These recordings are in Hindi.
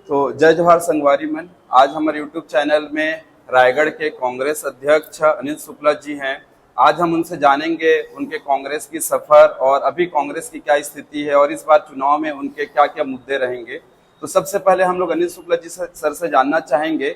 तो जय जवाहर संगवारी मन। आज हमारे YouTube चैनल में रायगढ़ के कांग्रेस अध्यक्ष अनिल शुक्ला जी हैं। आज हम उनसे जानेंगे उनके कांग्रेस की सफर और अभी कांग्रेस की क्या स्थिति है और इस बार चुनाव में उनके क्या क्या मुद्दे रहेंगे। तो सबसे पहले हम लोग अनिल शुक्ला जी सर से जानना चाहेंगे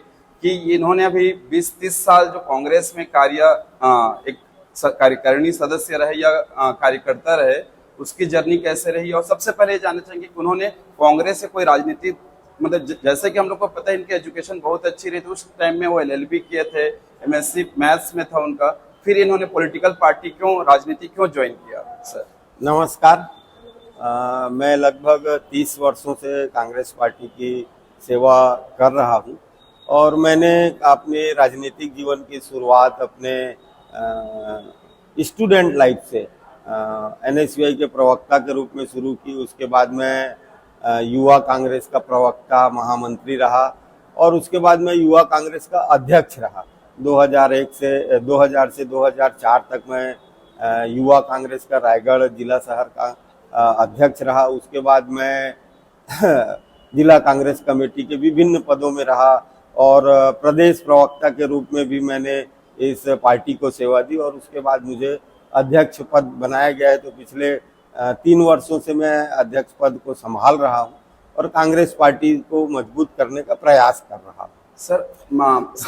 कि इन्होंने अभी 20-30 साल जो कांग्रेस में एक कार्यकारिणी सदस्य रहे या कार्यकर्ता रहे, उसकी जर्नी कैसे रही। और सबसे पहले ये जानना चाहेंगे कि उन्होंने कांग्रेस से कोई राजनीति मतलब जैसे कि हम लोग को पता है इनकी एजुकेशन बहुत अच्छी रही थी, उस टाइम में वो LLB किए थे, MSc मैथ्स में था उनका, फिर इन्होंने पॉलिटिकल पार्टी राजनीति क्यों ज्वाइन किया सर? नमस्कार। मैं लगभग 30 वर्षों से कांग्रेस पार्टी की सेवा कर रहा हूं और मैंने अपने राजनीतिक जीवन की शुरुआत अपने स्टूडेंट लाइफ से NSUI के प्रवक्ता के रूप में शुरू की। उसके बाद मैं युवा कांग्रेस का प्रवक्ता महामंत्री रहा और उसके बाद मैं युवा कांग्रेस का अध्यक्ष रहा। 2000 से 2004 तक मैं युवा कांग्रेस का रायगढ़ जिला शहर का अध्यक्ष रहा। उसके बाद मैं जिला कांग्रेस कमेटी के विभिन्न पदों में रहा और प्रदेश प्रवक्ता के रूप में भी मैंने इस पार्टी को सेवा दी और उसके बाद मुझे अध्यक्ष पद बनाया गया है। तो पिछले 3 वर्षों से मैं अध्यक्ष पद को संभाल रहा हूं और कांग्रेस पार्टी को मजबूत करने का प्रयास कर रहा हूं। सर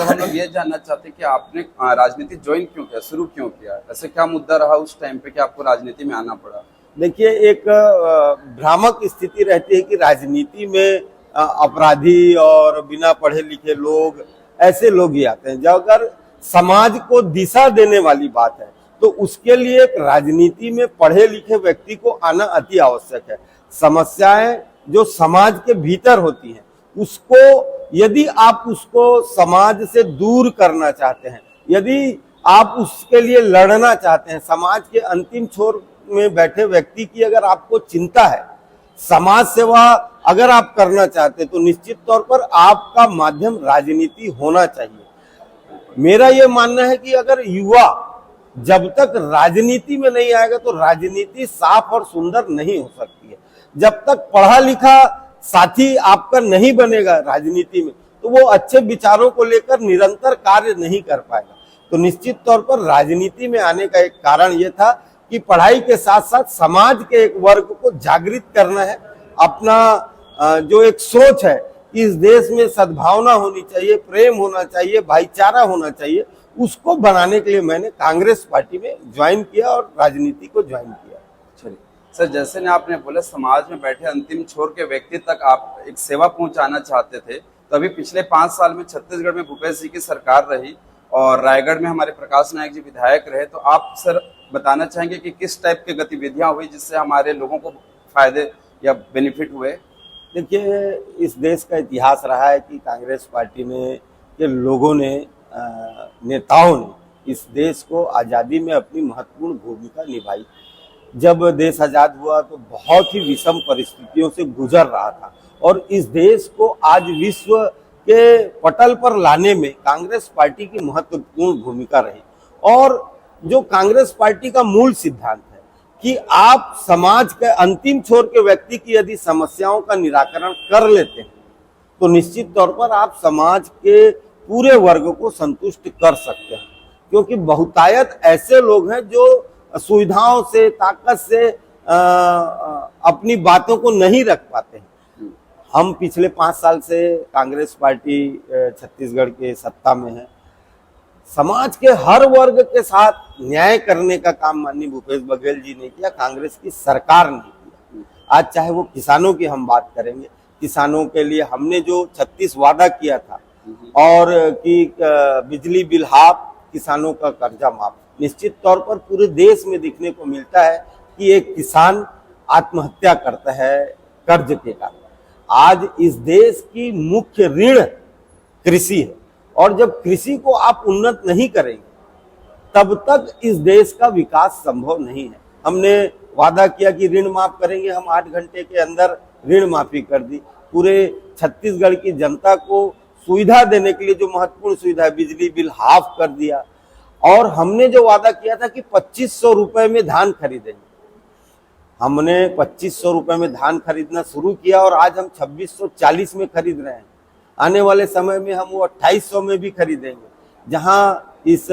हम लोग ये जानना चाहते हैं कि आपने राजनीति ज्वाइन क्यों किया, शुरू क्यों किया, ऐसे क्या मुद्दा रहा उस टाइम पे कि आपको राजनीति में आना पड़ा? देखिए, एक भ्रामक स्थिति रहती है कि राजनीति में अपराधी और बिना पढ़े लिखे लोग, ऐसे लोग ही आते हैं। जब अगर समाज को दिशा देने वाली बात है तो उसके लिए एक राजनीति में पढ़े लिखे व्यक्ति को आना अति आवश्यक है। समस्याएं जो समाज के भीतर होती हैं उसको यदि आप उसको समाज से दूर करना चाहते हैं, यदि आप उसके लिए लड़ना चाहते हैं, समाज के अंतिम छोर में बैठे व्यक्ति की अगर आपको चिंता है, समाज सेवा अगर आप करना चाहते हैं तो निश्चित तौर पर आपका माध्यम राजनीति होना चाहिए। मेरा ये मानना है कि अगर युवा जब तक राजनीति में नहीं आएगा तो राजनीति साफ और सुंदर नहीं हो सकती है। जब तक पढ़ा लिखा साथी आपका नहीं बनेगा राजनीति में तो वो अच्छे विचारों को लेकर निरंतर कार्य नहीं कर पाएगा। तो निश्चित तौर पर राजनीति में आने का एक कारण ये था कि पढ़ाई के साथ साथ समाज के एक वर्ग को जागृत करना है। अपना जो एक सोच है, इस देश में सद्भावना होनी चाहिए, प्रेम होना चाहिए, भाईचारा होना चाहिए, उसको बनाने के लिए मैंने कांग्रेस पार्टी में ज्वाइन किया और राजनीति को ज्वाइन किया। चलिए सर, जैसे ने आपने बोला समाज में बैठे अंतिम छोर के व्यक्ति तक आप एक सेवा पहुंचाना चाहते थे, तो अभी पिछले 5 साल में छत्तीसगढ़ में भूपेश जी की सरकार रही और रायगढ़ में हमारे प्रकाश नायक जी विधायक रहे। तो आप सर बताना चाहेंगे कि किस टाइप की गतिविधियां हुई जिससे हमारे लोगों को फायदे या बेनिफिट हुए? देखिए, इस देश का इतिहास रहा है कि कांग्रेस पार्टी में के लोगों ने, नेताओं ने इस देश को आज़ादी में अपनी महत्वपूर्ण भूमिका निभाई। जब देश आज़ाद हुआ तो बहुत ही विषम परिस्थितियों से गुजर रहा था और इस देश को आज विश्व के पटल पर लाने में कांग्रेस पार्टी की महत्वपूर्ण भूमिका रही। और जो कांग्रेस पार्टी का मूल सिद्धांत है कि आप समाज के अंतिम छोर के व्यक्ति की यदि समस्याओं का निराकरण कर लेते हैं तो निश्चित तौर पर आप समाज के पूरे वर्ग को संतुष्ट कर सकते हैं। क्योंकि बहुतायत ऐसे लोग हैं जो सुविधाओं से, ताकत से अपनी बातों को नहीं रख पाते हैं। हम पिछले 5 साल से कांग्रेस पार्टी छत्तीसगढ़ के सत्ता में है। समाज के हर वर्ग के साथ न्याय करने का काम माननीय भूपेश बघेल जी ने किया, कांग्रेस की सरकार ने किया। आज चाहे वो किसानों की हम बात करेंगे, किसानों के लिए हमने जो 36 वादा किया था और कि बिजली बिल हाफ, किसानों का कर्जा माफ, निश्चित तौर पर पूरे देश में देखने को मिलता है कि एक किसान आत्महत्या करता है कर्ज के कारण। आज इस देश की मुख्य ऋण कृषि है और जब कृषि को आप उन्नत नहीं करेंगे तब तक इस देश का विकास संभव नहीं है। हमने वादा किया कि ऋण माफ करेंगे, हम 8 घंटे के अंदर ऋण माफी कर दी। पूरे छत्तीसगढ़ की जनता को सुविधा देने के लिए जो महत्वपूर्ण सुविधा है, बिजली बिल हाफ कर दिया। और हमने जो वादा किया था कि 2500 रुपए में धान खरीदेंगे, हमने 2500 रुपए में धान खरीदना शुरू किया और आज हम 2640 में खरीद रहे हैं। आने वाले समय में हम वो 2800 में भी खरीदेंगे। जहां इस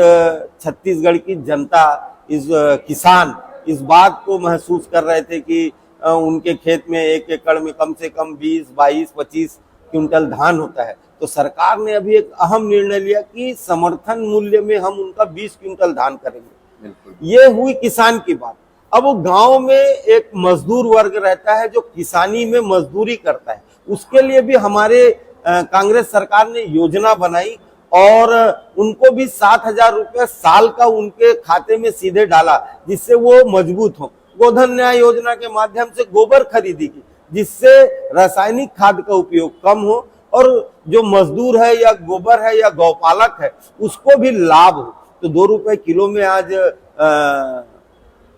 छत्तीसगढ़ की जनता, इस किसान इस बात को महसूस कर रहे थे कि उनके खेत में 1 एकड़ में कम से कम 20, 22, 25 क्विंटल धान होता है, तो सरकार ने अभी एक अहम निर्णय लिया कि समर्थन मूल्य में हम उनका 20 क्विंटल धान करेंगे। बिल्कुल। ये हुई किसान की बात। अब वो गांव में एक मजदूर वर्ग रहता है जो किसानी में मजदूरी करता है, उसके लिए भी हमारे कांग्रेस सरकार ने योजना बनाई और उनको भी 7,000 रुपये साल का उनके खाते में सीधे डाला, जिससे वो मजबूत हो। गोधन न्याय योजना के माध्यम से गोबर खरीदी की, जिससे रासायनिक खाद का उपयोग कम हो और जो मजदूर है या गोबर है या गौपालक है उसको भी लाभ हो। तो 2 रुपए किलो में आज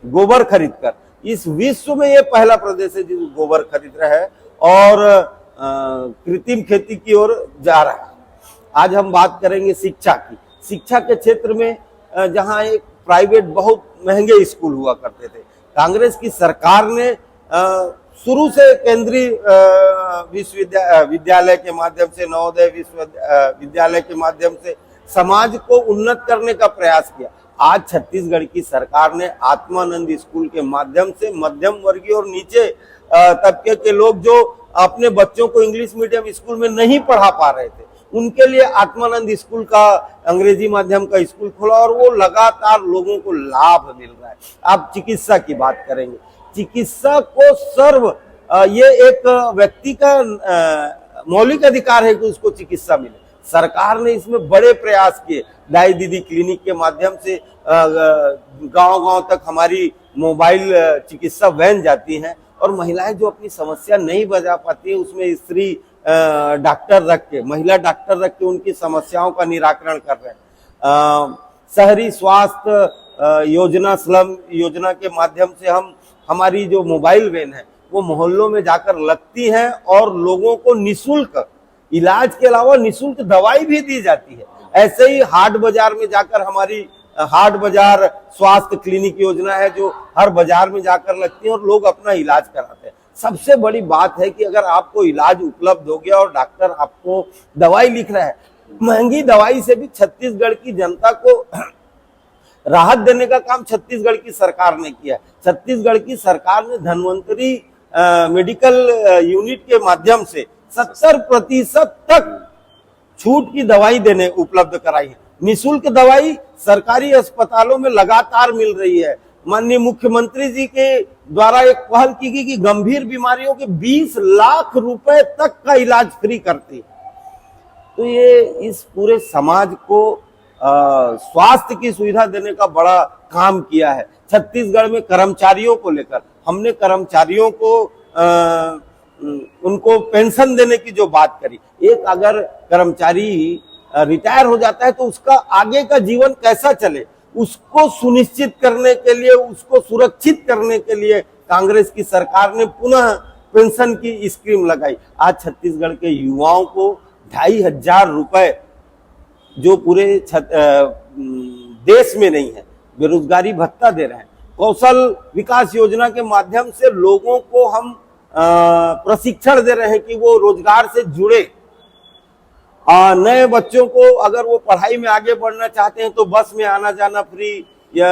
गोबर खरीदकर इस विश्व में ये पहला प्रदेश है जो गोबर खरीद रहा है और कृत्रिम खेती की ओर जा रहा है। आज हम बात करेंगे शिक्षा की। शिक्षा के क्षेत्र में जहां एक प्राइवेट बहुत महंगे स्कूल हुआ करते थे, कांग्रेस की सरकार ने शुरू से केंद्रीय विद्यालय के माध्यम से, नवोदय विद्यालय के माध्यम से समाज को उन्नत करने का प्रयास किया। आज छत्तीसगढ़ की सरकार ने आत्मानंद स्कूल के माध्यम से मध्यम वर्गीय और नीचे तबके के लोग जो अपने बच्चों को इंग्लिश मीडियम स्कूल में नहीं पढ़ा पा रहे थे, उनके लिए आत्मानंद स्कूल का अंग्रेजी माध्यम का स्कूल खोला और वो लगातार लोगों को लाभ मिल रहा है। आप चिकित्सा की बात करेंगे, चिकित्सा को ये एक व्यक्ति का मौलिक अधिकार है कि उसको चिकित्सा मिले। सरकार ने इसमें बड़े प्रयास किए। दाई दीदी क्लिनिक के माध्यम से गांव-गांव तक हमारी मोबाइल चिकित्सा वैन जाती हैं और महिलाएं जो अपनी समस्या नहीं बता पाती है उसमें स्त्री डॉक्टर रख के, महिला डॉक्टर रख के उनकी समस्याओं का निराकरण कर रहे हैं। शहरी स्वास्थ्य योजना, स्लम योजना के माध्यम से हमारी जो मोबाइल वैन है वो मोहल्लों में जाकर लगती हैं और लोगों को निःशुल्क इलाज के अलावा निःशुल्क दवाई भी दी जाती है। ऐसे ही हाट बाजार में जाकर हमारी हाट बाजार स्वास्थ्य क्लिनिक योजना है जो हर बाजार में जाकर लगती है और लोग अपना इलाज कराते हैं। सबसे बड़ी बात है कि अगर आपको इलाज उपलब्ध हो गया और डॉक्टर आपको दवाई लिख रहा है, महंगी दवाई से भी छत्तीसगढ़ की जनता को राहत देने का काम छत्तीसगढ़ की सरकार ने किया। छत्तीसगढ़ की सरकार ने धन्वंतरी मेडिकल यूनिट के माध्यम से 70% तक छूट की दवाई देने उपलब्ध कराई है। निःशुल्क दवाई सरकारी अस्पतालों में लगातार मिल रही है। माननीय मुख्यमंत्री जी के द्वारा एक पहल की गई कि गंभीर बीमारियों के 20 लाख रुपए तक का इलाज फ्री करती है। तो ये इस पूरे समाज को स्वास्थ्य की सुविधा देने का बड़ा काम किया है। छत्तीसगढ़ में कर्मचारियों को लेकर हमने कर्मचारियों को उनको पेंशन देने की जो बात करी, एक अगर कर्मचारी रिटायर हो जाता है तो उसका आगे का जीवन कैसा चले, उसको सुनिश्चित करने के लिए, उसको सुरक्षित करने के लिए कांग्रेस की सरकार ने पुनः पेंशन की स्कीम लगाई। आज छत्तीसगढ़ के युवाओं को 2,500 रुपए जो पूरे देश में नहीं है, बेरोजगारी भत्ता दे रहे हैं। कौशल विकास योजना के माध्यम से लोगों को हम प्रशिक्षण दे रहे हैं कि वो रोजगार से जुड़े। नए बच्चों को अगर वो पढ़ाई में आगे बढ़ना चाहते हैं तो बस में आना जाना फ्री या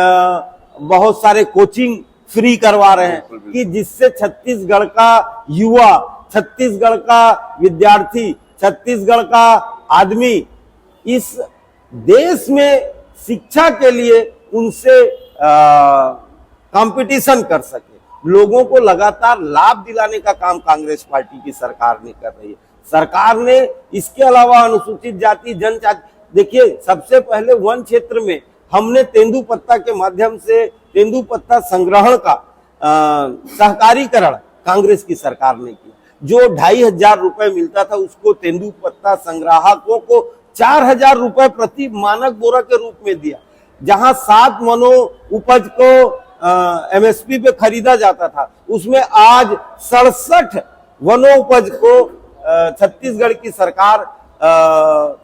बहुत सारे कोचिंग फ्री करवा रहे हैं कि जिससे छत्तीसगढ़ का युवा, छत्तीसगढ़ का विद्यार्थी, छत्तीसगढ़ का आदमी इस देश में शिक्षा के लिए उनसे कंपटीशन कर सके। लोगों को लगातार लाभ दिलाने का काम कांग्रेस पार्टी की सरकार ने कर रही है। सरकार ने इसके अलावा अनुसूचित जाति, जनजाति, देखिए सबसे पहले वन क्षेत्र में हमने तेंदुपत्ता के माध्यम से तेंदुपत्ता संग्रहण का सहकारीकरण कांग्रेस की सरकार ने किया। जो 2,500 रुपए मिलता था उसको तेंदुपत्ता संग्राहकों को 4,000 रुपए प्रति मानक बोरा के रूप में दिया। जहां 7 मनो उपज को एमएसपी पे खरीदा जाता था, उसमें आज 67 वनो उपज को छत्तीसगढ़ की सरकार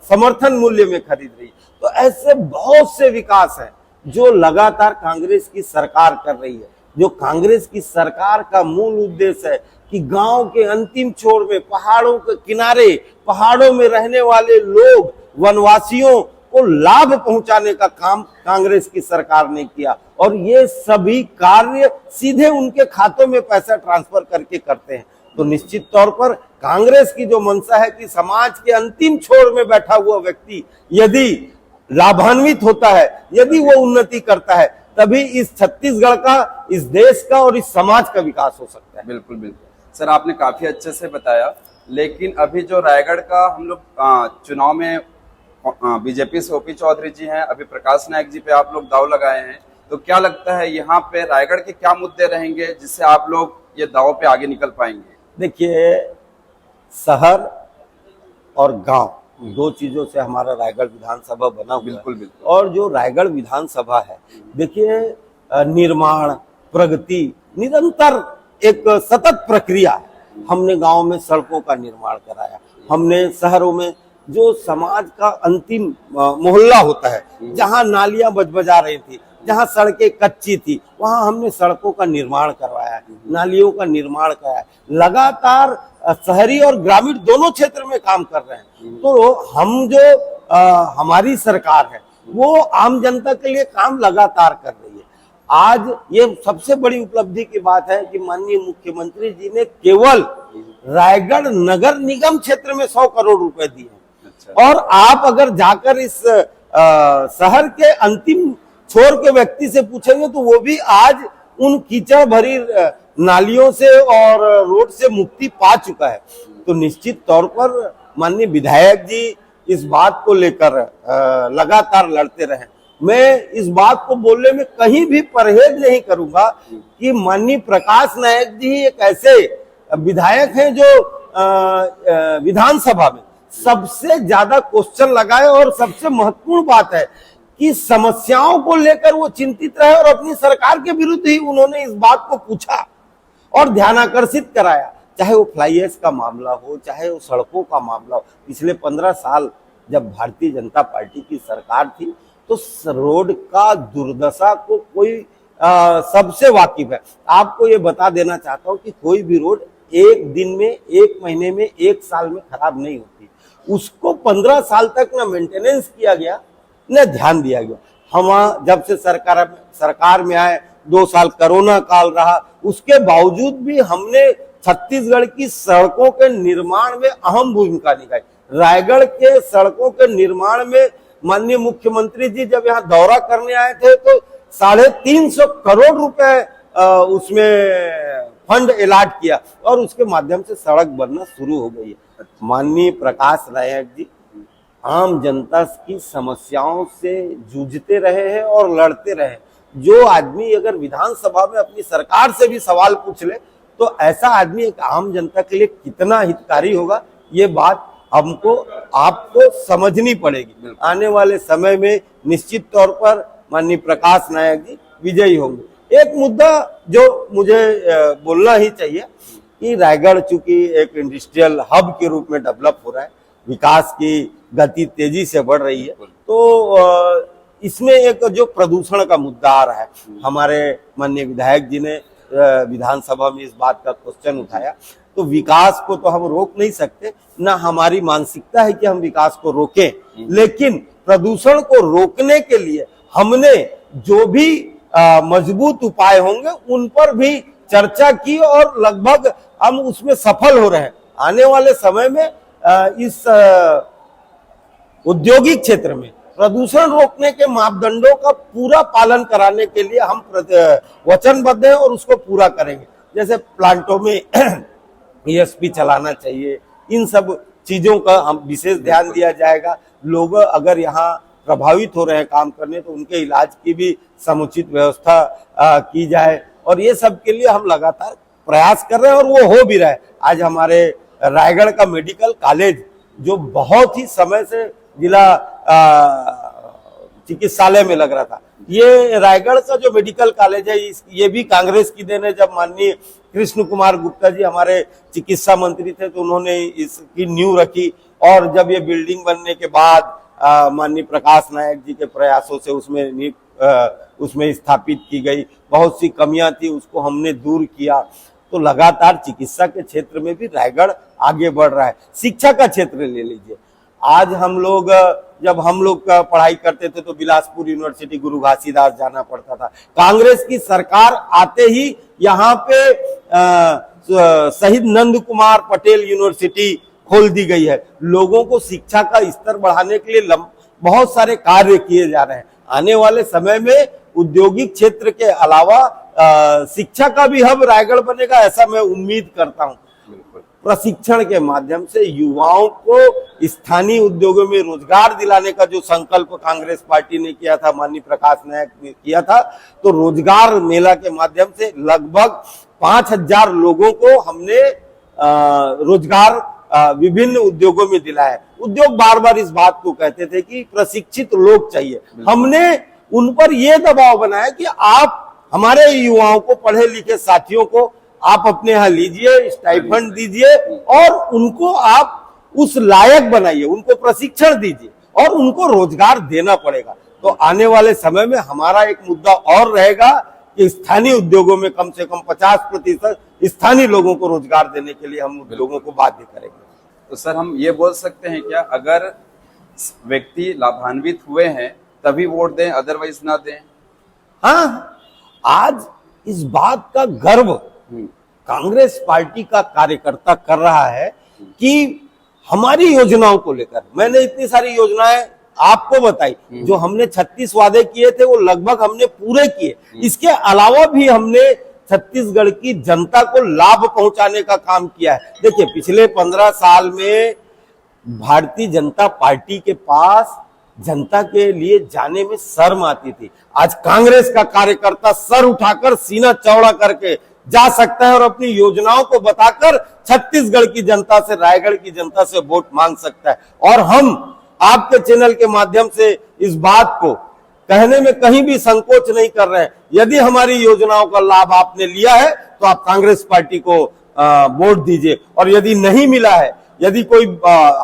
समर्थन मूल्य में खरीद रही है। तो ऐसे बहुत से विकास हैं जो लगातार कांग्रेस की सरकार कर रही है। जो कांग्रेस की सरकार का मूल उद्देश्य है कि गांव के अंतिम छोर में, पहाड़ों के किनारे, पहाड़ों में रहने वाले लोग, वनवासियों को लाभ पहुंचाने का काम कांग्रेस की सरकार ने किया, और ये सभी कार्य सीधे उनके खातों में पैसा ट्रांसफर करके करते हैं। तो निश्चित तौर पर कांग्रेस की जो मंशा है कि समाज के अंतिम छोर में बैठा हुआ व्यक्ति यदि लाभान्वित होता है, यदि वो उन्नति करता है, तभी इस छत्तीसगढ़ का, इस देश का और इस समाज का विकास हो सकता है। बिल्कुल बिल्कुल सर, आपने काफी अच्छे से बताया। लेकिन अभी जो रायगढ़ का हम लोग चुनाव में बीजेपी से ओपी चौधरी जी हैं, अभी प्रकाश नायक जी पे आप लोग दाव लगाए हैं, तो क्या लगता है यहाँ पे रायगढ़ के क्या मुद्दे रहेंगे जिससे आप लोग ये दाव पे आगे निकल पाएंगे? देखिए, शहर और गांव दो चीजों से हमारा रायगढ़ विधानसभा बना हुआ है। बिल्कुल बिल्कुल। और जो रायगढ़ विधानसभा है, देखिए, निर्माण, प्रगति, निरंतर एक सतत प्रक्रिया है। हमने गांव में सड़कों का निर्माण कराया, हमने शहरों में जो समाज का अंतिम मोहल्ला होता है, जहां नालियां बजबजा रही थी, जहां सड़कें कच्ची थी, वहां हमने सड़कों का निर्माण करवाया, नालियों का निर्माण कराया। लगातार शहरी और ग्रामीण दोनों क्षेत्र में काम कर रहे हैं। तो हम जो हमारी सरकार है वो आम जनता के लिए काम लगातार कर रही है। आज ये सबसे बड़ी उपलब्धि की बात है कि माननीय मुख्यमंत्री जी ने केवल रायगढ़ नगर निगम क्षेत्र में 100 करोड़ रुपए दिए हैं। और आप अगर जाकर इस शहर के अंतिम छोर के व्यक्ति से पूछेंगे तो वो भी आज उन कीचड़ भरी नालियों से और रोड से मुक्ति पा चुका है। तो निश्चित तौर पर माननीय विधायक जी इस बात को लेकर लगातार लड़ते रहे। मैं इस बात को बोलने में कहीं भी परहेज नहीं करूंगा कि माननीय प्रकाश नायक जी एक ऐसे विधायक हैं जो विधानसभा में सबसे ज्यादा क्वेश्चन लगाए, और सबसे महत्वपूर्ण बात है कि समस्याओं को लेकर वो चिंतित रहे और अपनी सरकार के विरुद्ध ही उन्होंने इस बात को पूछा और ध्यानाकर्षित कराया। चाहे वो फ्लाई ऐश का मामला हो, चाहे वो सड़कों का मामला हो। पिछले 15 साल जब भारतीय जनता पार्टी की सरकार थी तो रोड का दुर्दशा को कोई सबसे वाकिफ है। आपको ये बता देना चाहता हूँ कि कोई भी रोड एक दिन में, एक महीने में, एक साल में खराब नहीं होती। उसको 15 साल तक न मेंटेनेंस किया गया, न ध्यान दिया गया। हम जब से सरकार में आए, 2 साल कोरोना काल रहा, उसके बावजूद भी हमने छत्तीसगढ़ की सड़कों के निर्माण में अहम भूमिका निभाई। रायगढ़ के सड़कों के निर्माण में माननीय मुख्यमंत्री जी जब यहाँ दौरा करने आए थे तो 350 करोड़ रुपए उसमें फंड अलॉट किया और उसके माध्यम से सड़क बनना शुरू हो गई है। माननीय प्रकाश नायक जी आम जनता की समस्याओं से जूझते रहे हैं और लड़ते रहे। जो आदमी अगर विधानसभा में अपनी सरकार से भी सवाल पूछ ले तो ऐसा आदमी एक आम जनता के लिए कितना हितकारी होगा, ये बात हमको आपको समझनी पड़ेगी। आने वाले समय में निश्चित तौर पर माननीय प्रकाश नायक जी विजयी होंगे। एक मुद्दा जो मुझे बोलना ही चाहिए कि रायगढ़ चूंकि एक इंडस्ट्रियल हब के रूप में डेवलप हो रहा है, विकास की गति तेजी से बढ़ रही है, तो इसमें एक जो प्रदूषण का मुद्दा आ रहा है, हमारे माननीय विधायक जी ने विधानसभा में इस बात का क्वेश्चन उठाया। तो विकास को तो हम रोक नहीं सकते, ना हमारी मानसिकता है कि हम विकास को रोकें, लेकिन प्रदूषण को रोकने के लिए हमने जो भी मजबूत उपाय होंगे उन पर भी चर्चा की और लगभग हम उसमें सफल हो रहे हैं। आने वाले समय में इस औद्योगिक क्षेत्र में प्रदूषण रोकने के मापदंडों का पूरा पालन कराने के लिए हम वचनबद्ध हैं और उसको पूरा करेंगे। जैसे प्लांटों में ESP चलाना चाहिए, इन सब चीजों का हम विशेष ध्यान दिया जाएगा। लोग अगर यहाँ प्रभावित हो रहे हैं काम करने तो उनके इलाज की भी समुचित व्यवस्था की जाए, और ये सब के लिए हम लगातार प्रयास कर रहे हैं और वो हो भी रहा है। आज हमारे रायगढ़ का मेडिकल कॉलेज जो बहुत ही समय से जिला चिकित्सालय में लग रहा था, ये रायगढ़ का जो मेडिकल कॉलेज है ये भी कांग्रेस की देन है। जब माननीय कृष्ण कुमार गुप्ता जी हमारे चिकित्सा मंत्री थे तो उन्होंने इसकी नींव रखी, और जब ये बिल्डिंग बनने के बाद माननीय प्रकाश नायक जी के प्रयासों से उसमें उसमें स्थापित की गई, बहुत सी कमियां थी उसको हमने दूर किया। तो लगातार चिकित्सा के क्षेत्र में भी रायगढ़ आगे बढ़ रहा है। शिक्षा का क्षेत्र ले लीजिए, आज जब हम लोग का पढ़ाई करते थे तो बिलासपुर यूनिवर्सिटी गुरु घासीदास जाना पड़ता था। कांग्रेस की सरकार आते ही यहाँ पे शहीद नंद कुमार पटेल यूनिवर्सिटी खोल दी गई है। लोगों को शिक्षा का स्तर बढ़ाने के लिए बहुत सारे कार्य किए जा रहे हैं। आने वाले समय में औद्योगिक क्षेत्र के अलावा शिक्षा का भी हब रायगढ़ बनेगा, ऐसा मैं उम्मीद करता हूं। प्रशिक्षण के माध्यम से युवाओं को स्थानीय उद्योगों में रोजगार दिलाने का जो संकल्प कांग्रेस पार्टी ने किया था, माननीय प्रकाश नायक ने किया था, तो रोजगार मेला के माध्यम से लगभग 5000 लोगों को हमने रोजगार विभिन्न उद्योगों में दिलाया है। उद्योग बार बार इस बात को कहते थे कि प्रशिक्षित लोग चाहिए। हमने उन पर यह दबाव बनाया कि आप हमारे युवाओं को, पढ़े लिखे साथियों को आप अपने यहाँ लीजिए, स्टाइपेंड दीजिए और उनको आप उस लायक बनाइए, उनको प्रशिक्षण दीजिए और उनको रोजगार देना पड़ेगा। तो आने वाले समय में हमारा एक मुद्दा और रहेगा कि स्थानीय उद्योगों में कम से कम 50% स्थानीय लोगों को रोजगार देने के लिए हम उद्योगों को बाध्य करेंगे। तो सर, हम ये बोल सकते हैं क्या, अगर व्यक्ति लाभान्वित हुए हैं तभी वोट दें, अदरवाइज ना दें? हाँ, आज इस बात का गर्व कांग्रेस पार्टी का कार्यकर्ता कर रहा है कि हमारी योजनाओं को लेकर मैंने इतनी सारी योजनाएं आपको बताई, जो हमने 36 वादे किए थे वो लगभग हमने पूरे किए। इसके अलावा भी हमने छत्तीसगढ़ की जनता को लाभ पहुंचाने का काम किया है। देखिए, पिछले 15 साल में भारतीय जनता पार्टी के पास जनता के लिए जाने में शर्म आती थी। आज कांग्रेस का कार्यकर्ता सर उठाकर, सीना चौड़ा करके जा सकता है और अपनी योजनाओं को बताकर छत्तीसगढ़ की जनता से, रायगढ़ की जनता से वोट मांग सकता है। और हम आपके चैनल के माध्यम से इस बात को कहने में कहीं भी संकोच नहीं कर रहे हैं। यदि हमारी योजनाओं का लाभ आपने लिया है तो आप कांग्रेस पार्टी को वोट दीजिए, और यदि नहीं मिला है, यदि कोई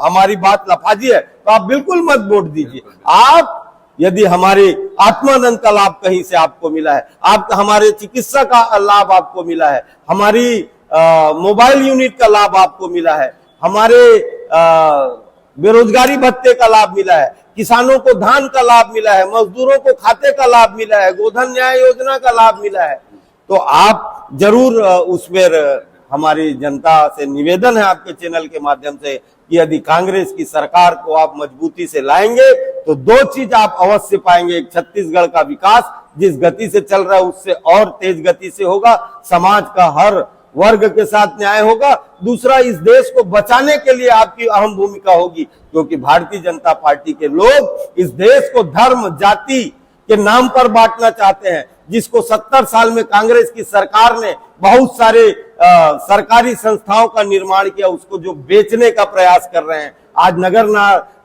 हमारी बात लफाजी है तो आप बिल्कुल मत वोट दीजिए। आप यदि हमारे आत्मानंद का लाभ कहीं से आपको मिला है, आप हमारे चिकित्सा का लाभ आपको मिला है, हमारी मोबाइल यूनिट का लाभ आपको मिला है, हमारे बेरोजगारी भत्ते का लाभ मिला है, किसानों को धान का लाभ मिला है, मजदूरों को खाते का लाभ मिला है, गोधन न्याय योजना का लाभ मिला है, तो आप जरूर उसमें हमारी जनता से निवेदन है आपके चैनल के माध्यम से कि यदि कांग्रेस की सरकार को आप मजबूती से लाएंगे तो दो चीज आप अवश्य पाएंगे। एक, छत्तीसगढ़ का विकास जिस गति से चल रहा है उससे और तेज गति से होगा, समाज का हर वर्ग के साथ न्याय होगा। दूसरा, इस देश को बचाने के लिए आपकी अहम भूमिका होगी, क्योंकि भारतीय जनता पार्टी के लोग इस देश को धर्म जाति के नाम पर बांटना चाहते हैं, जिसको 70 साल में कांग्रेस की सरकार ने बहुत सारे सरकारी संस्थाओं का निर्माण किया, उसको जो बेचने का प्रयास कर रहे हैं। आज नगर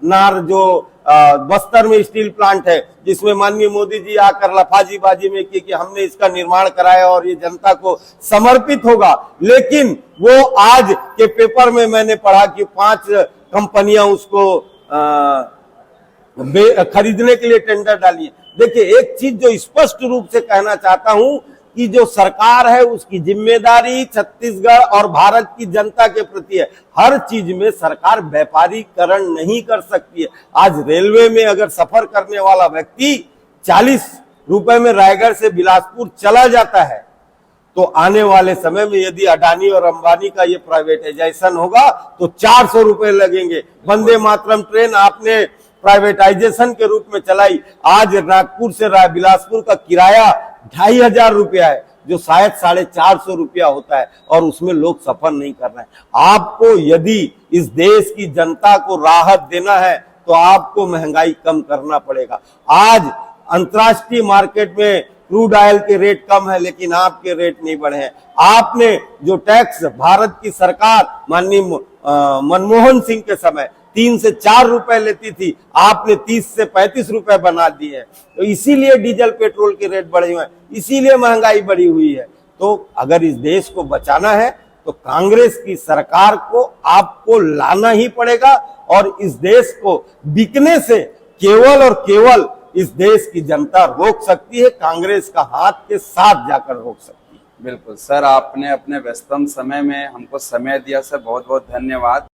नार जो बस्तर में स्टील प्लांट है, जिसमें माननीय मोदी जी आकर लफाजीबाजी में की कि हमने इसका निर्माण कराया और ये जनता को समर्पित होगा, लेकिन वो आज के पेपर में मैंने पढ़ा कि 5 कंपनियां उसको खरीदने के लिए टेंडर डाली। देखिए, एक चीज जो स्पष्ट रूप से कहना चाहता हूं कि जो सरकार है उसकी जिम्मेदारी छत्तीसगढ़ और भारत की जनता के प्रति है। हर चीज में सरकार व्यापारीकरण नहीं कर सकती है। आज रेलवे में अगर सफर करने वाला व्यक्ति 40 रुपए में रायगढ़ से बिलासपुर चला जाता है, तो आने वाले समय में यदि अडानी और अंबानी का ये प्राइवेटाइजेशन होगा तो 400 रुपए लगेंगे। वंदे मातरम ट्रेन आपने प्राइवेटाइजेशन के रूप में चलाई, आज नागपुर से बिलासपुर का किराया 2500 रुपया है, जो शायद 450 रुपया होता है, और उसमें लोग सफर नहीं कर रहे हैं। आपको यदि इस देश की जनता को राहत देना है तो आपको महंगाई कम करना पड़ेगा। आज अंतर्राष्ट्रीय मार्केट में क्रूड ऑयल के रेट कम है, लेकिन आपके रेट नहीं बढ़े हैं। आपने जो टैक्स भारत की सरकार माननीय मनमोहन सिंह के समय 3 से 4 रुपए लेती थी, आपने 30 से 35 रुपए बना दिए हैं। तो इसीलिए डीजल पेट्रोल के रेट बढ़े हुए हैं, इसीलिए महंगाई बढ़ी हुई है। तो अगर इस देश को बचाना है तो कांग्रेस की सरकार को आपको लाना ही पड़ेगा, और इस देश को बिकने से केवल और केवल इस देश की जनता रोक सकती है, कांग्रेस का हाथ के साथ जाकर रोक सकती है। बिल्कुल सर, आपने अपने व्यस्तम समय में हमको समय दिया सर, बहुत बहुत धन्यवाद।